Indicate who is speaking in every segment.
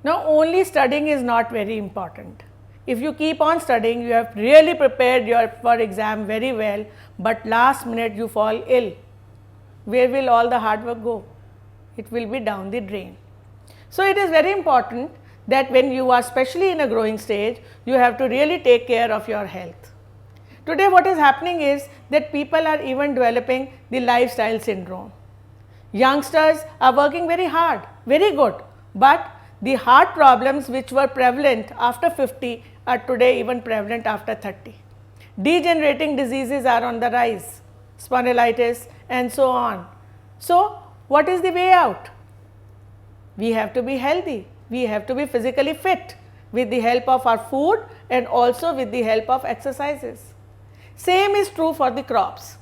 Speaker 1: Now, only studying is not very important. If you keep on studying, you have really prepared for exam very well, but last minute you fall ill. Where will all the hard work go? It will be down the drain. So, it is very important that when you are especially in a growing stage, you have to really take care of your health. Today what is happening is that people are even developing the lifestyle syndrome. Youngsters are working very hard, very good, but the heart problems which were prevalent after 50 are today even prevalent after 30. Degenerating diseases are on the rise, spondylitis and so on. So, what is the way out? We have to be healthy, we have to be physically fit with the help of our food and also with the help of exercises. Same is true for the crops.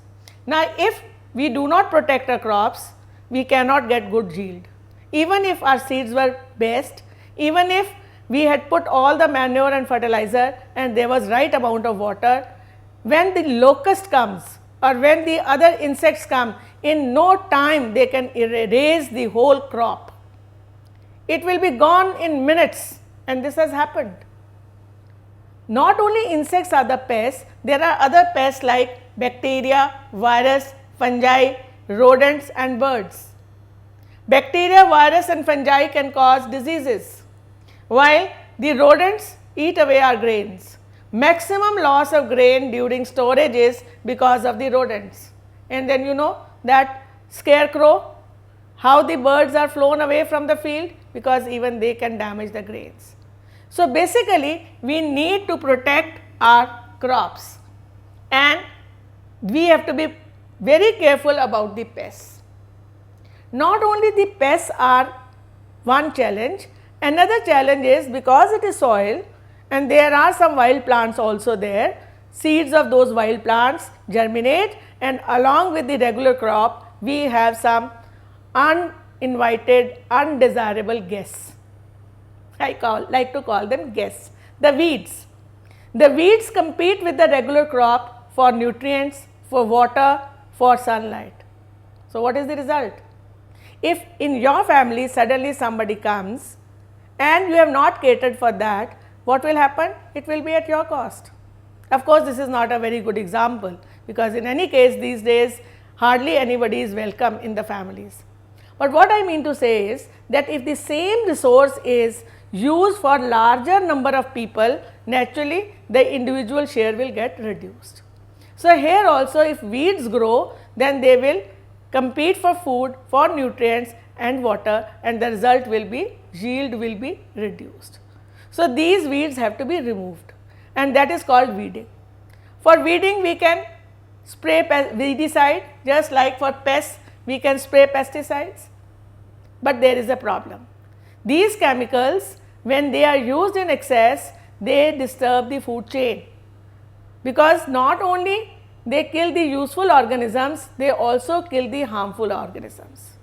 Speaker 1: Now, if we do not protect our crops, we cannot get good yield. Even if our seeds were best, even if we had put all the manure and fertilizer and there was right amount of water, when the locust comes or when the other insects come, in no time they can erase the whole crop. It will be gone in minutes, and this has happened. Not only insects are the pests, there are other pests like bacteria, virus, fungi, rodents and birds. Bacteria, virus and fungi can cause diseases, while the rodents eat away our grains. Maximum loss of grain during storage is because of the rodents. And then you know that scarecrow, how the birds are flown away from the field, because even they can damage the grains. So, basically we need to protect our crops and we have to be very careful about the pests. Not only the pests are one challenge, another challenge is because it is soil and there are some wild plants also there, seeds of those wild plants germinate and along with the regular crop we have some uninvited, undesirable guests. I like to call them guests, the weeds. The weeds compete with the regular crop for nutrients, for water, for sunlight. So, what is the result? If in your family suddenly somebody comes and you have not catered for that, what will happen? It will be at your cost. Of course, this is not a very good example, because in any case these days hardly anybody is welcome in the families. But what I mean to say is that if the same resource is used for larger number of people, naturally the individual share will get reduced. So, here also if weeds grow, then they will compete for food, for nutrients and water, and the result will be yield will be reduced. So, these weeds have to be removed and that is called weeding. For weeding we can spray weedicide, just like for pests we can spray pesticides, but there is a problem. These chemicals, when they are used in excess, they disturb the food chain, because not only they kill the useful organisms, they also kill the harmful organisms.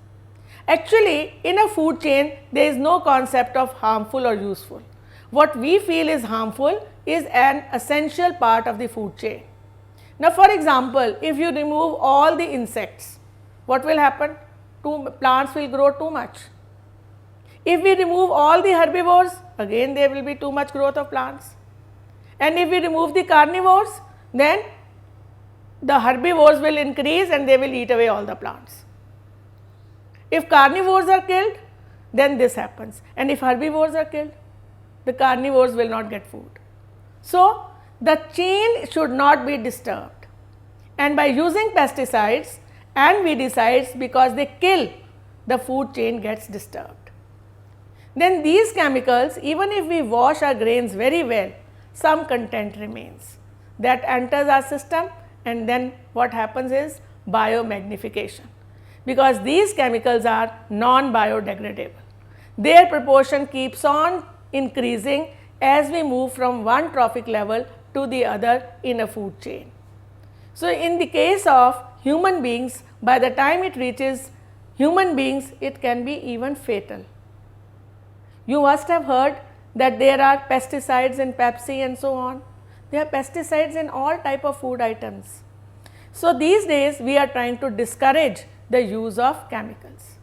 Speaker 1: Actually, in a food chain there is no concept of harmful or useful. What we feel is harmful is an essential part of the food chain. Now, for example, if you remove all the insects, what will happen? Plants will grow too much. If we remove all the herbivores, again there will be too much growth of plants. And if we remove the carnivores, then the herbivores will increase and they will eat away all the plants. If carnivores are killed, then this happens, and if herbivores are killed, the carnivores will not get food. So, the chain should not be disturbed, and by using pesticides and weedicides, because they kill, the food chain gets disturbed. Then these chemicals, even if we wash our grains very well, some content remains that enters our system, and then what happens is biomagnification, because these chemicals are non-biodegradable. Their proportion keeps on increasing as we move from one trophic level to the other in a food chain. So, in the case of human beings, by the time it reaches human beings, it can be even fatal. You must have heard that there are pesticides in Pepsi and so on. There are pesticides in all type of food items. So, these days we are trying to discourage the use of chemicals.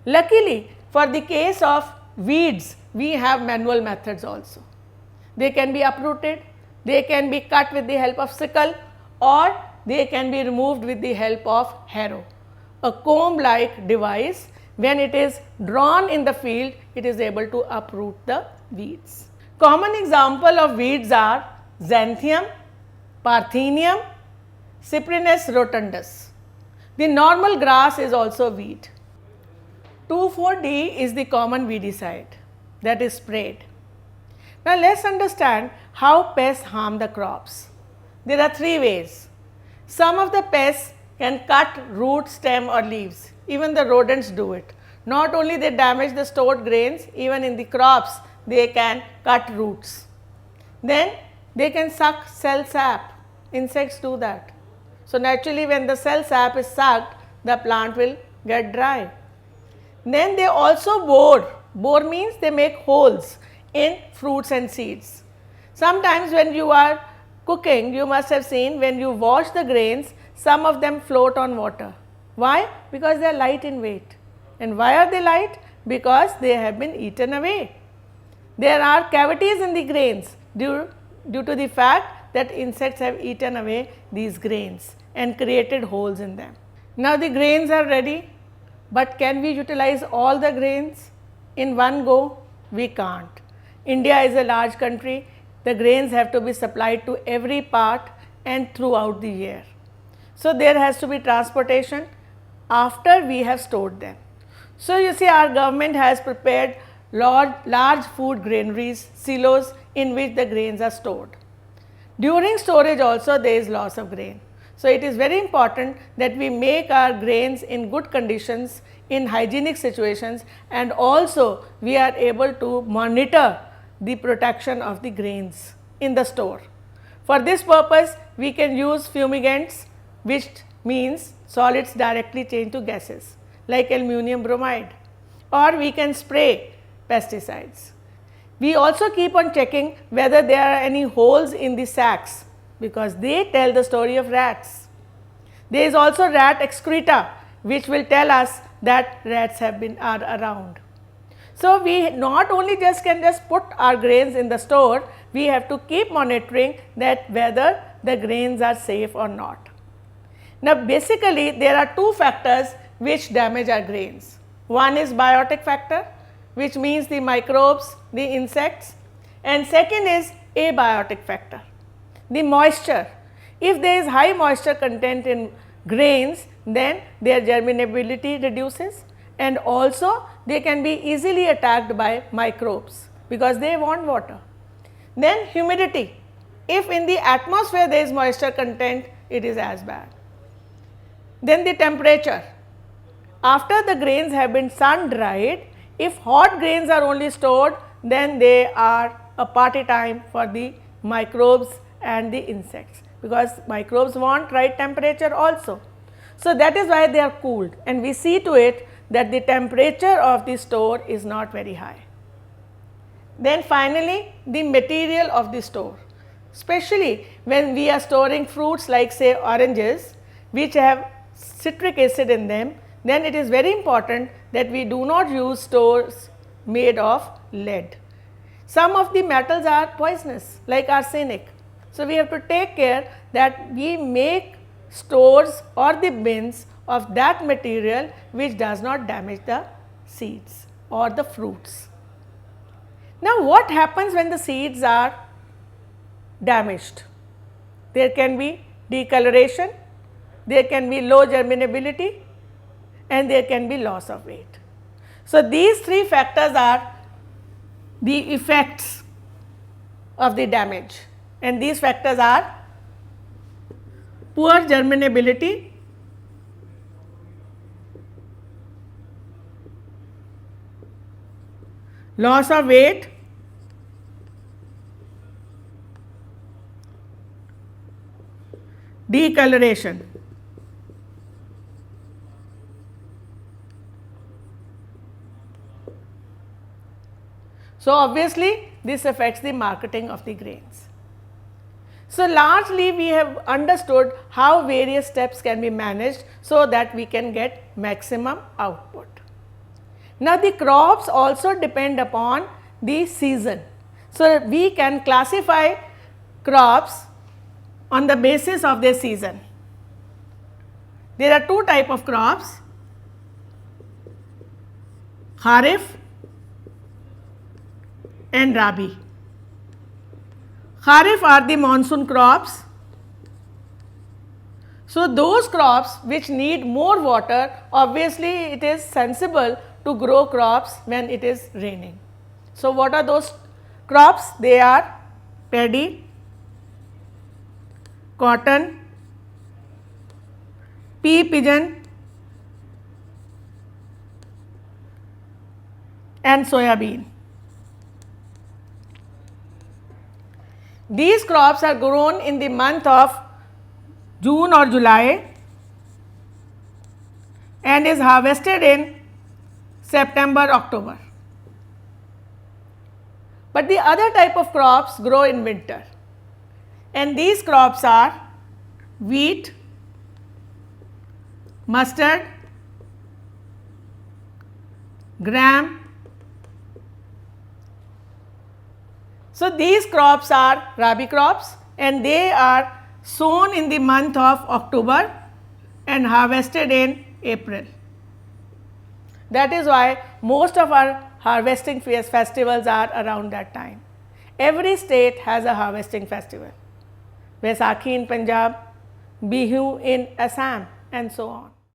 Speaker 1: Luckily, for the case of weeds, we have manual methods also. They can be uprooted, they can be cut with the help of sickle, or they can be removed with the help of harrow, a comb like device. When it is drawn in the field, it is able to uproot the weeds. Common example of weeds are xanthium, parthenium, Cyprinus rotundus. The normal grass is also weed. 2,4-D is the common weedicide that is sprayed. Now let us understand how pests harm the crops. There are three ways. Some of the pests can cut root, stem or leaves. Even the rodents do it. Not only they damage the stored grains, even in the crops they can cut roots. Then they can suck cell sap. Insects do that. So naturally when the cell sap is sucked, the plant will get dry. Then they also bore. Bore means they make holes in fruits and seeds. Sometimes when you are cooking, you must have seen when you wash the grains, some of them float on water. Why? Because they are light in weight. And why are they light? Because they have been eaten away. There are cavities in the grains due to the fact that insects have eaten away these grains and created holes in them. Now the grains are ready, but can we utilize all the grains in one go? We can't. India is a large country. The grains have to be supplied to every part and throughout the year. So there has to be transportation after we have stored them. So you see, our government has prepared large food granaries, silos in which the grains are stored. During storage also there is loss of grain. So it is very important that we make our grains in good conditions, in hygienic situations, and also we are able to monitor the protection of the grains in the store. For this purpose we can use fumigants, which means solids directly change to gases like aluminum bromide, or we can spray pesticides. We also keep on checking whether there are any holes in the sacks, because they tell the story of rats. There is also rat excreta, which will tell us that rats are around. So we not only can put our grains in the store, we have to keep monitoring that whether the grains are safe or not. Now basically there are two factors which damage our grains. One is biotic factor, which means the microbes, the insects, and second is abiotic factor, the moisture. If there is high moisture content in grains, then their germinability reduces, and also they can be easily attacked by microbes because they want water. Then humidity. If in the atmosphere there is moisture content, it is as bad. Then the temperature. After the grains have been sun dried, if hot grains are only stored, then they are a party time for the microbes and the insects, because microbes want right temperature also. So that is why they are cooled, and we see to it that the temperature of the store is not very high. Then finally the material of the store, especially when we are storing fruits like say oranges, which have citric acid in them, then it is very important that we do not use stores made of lead. Some of the metals are poisonous like arsenic. So we have to take care that we make stores or the bins of that material which does not damage the seeds or the fruits. Now what happens when the seeds are damaged? There can be decoloration, there can be low germinability, and there can be loss of weight. So these three factors are the effects of the damage, and these factors are poor germinability, loss of weight, decoloration. So obviously this affects the marketing of the grains. So largely we have understood how various steps can be managed so that we can get maximum output. Now the crops also depend upon the season. So, we can classify crops on the basis of their season. There are two types of crops, Kharif and Rabi. Kharif are the monsoon crops. So, those crops which need more water, obviously it is sensible to grow crops when it is raining. So, what are those crops? They are paddy, cotton, pea pigeon and soya bean. These crops are grown in the month of June or July and is harvested in September, October. But the other type of crops grow in winter, and these crops are wheat, mustard, gram. So, these crops are Rabi crops and they are sown in the month of October and harvested in April. That is why most of our harvesting festivals are around that time. Every state has a harvesting festival. Vaisakhi in Punjab, Bihu in Assam and so on.